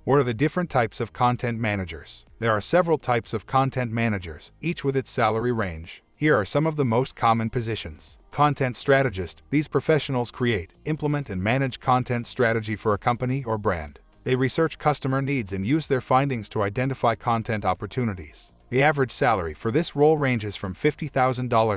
What are the different types of content managers? There are several types of content managers, each with its salary range. Here are some of the most common positions. Content strategist. These professionals create, implement, and manage content strategy for a company or brand. They research customer needs and use their findings to identify content opportunities. The average salary for this role ranges from $50,000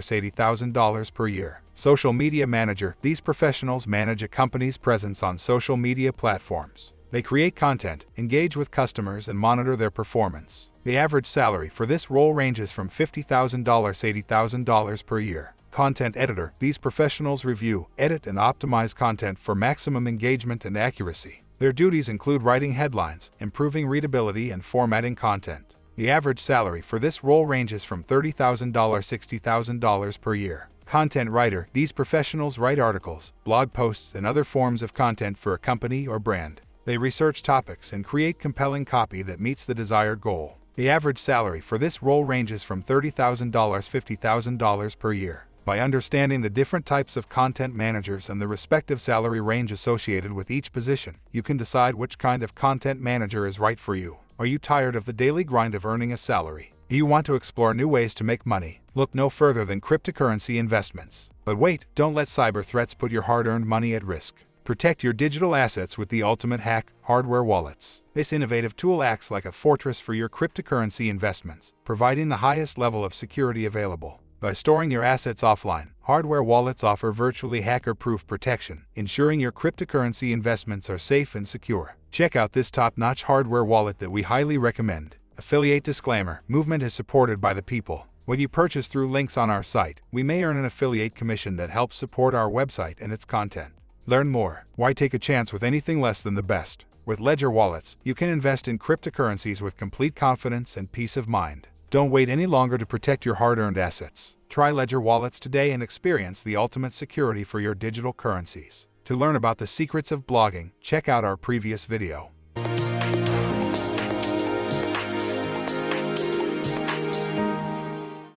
to $80,000 per year. Social media manager. These professionals manage a company's presence on social media platforms. They create content, engage with customers, and monitor their performance. The average salary for this role ranges from $50,000 to $80,000 per year. Content editor. These professionals review, edit, and optimize content for maximum engagement and accuracy. Their duties include writing headlines, improving readability, and formatting content. The average salary for this role ranges from $30,000 to $60,000 per year. Content writer. These professionals write articles, blog posts, and other forms of content for a company or brand. They research topics and create compelling copy that meets the desired goal. The average salary for this role ranges from $30,000 to $50,000 per year. By understanding the different types of content managers and the respective salary range associated with each position, you can decide which kind of content manager is right for you. Are you tired of the daily grind of earning a salary? Do you want to explore new ways to make money? Look no further than cryptocurrency investments. But wait, don't let cyber threats put your hard-earned money at risk. Protect your digital assets with the ultimate hack, hardware wallets. This innovative tool acts like a fortress for your cryptocurrency investments, providing the highest level of security available. By storing your assets offline, hardware wallets offer virtually hacker-proof protection, ensuring your cryptocurrency investments are safe and secure. Check out this top-notch hardware wallet that we highly recommend. Affiliate disclaimer: Moovmynt is supported by the people. When you purchase through links on our site, we may earn an affiliate commission that helps support our website and its content. Learn more. Why take a chance with anything less than the best? With Ledger wallets, you can invest in cryptocurrencies with complete confidence and peace of mind. Don't wait any longer to protect your hard-earned assets. Try Ledger wallets today and experience the ultimate security for your digital currencies. To learn about the secrets of blogging, check out our previous video.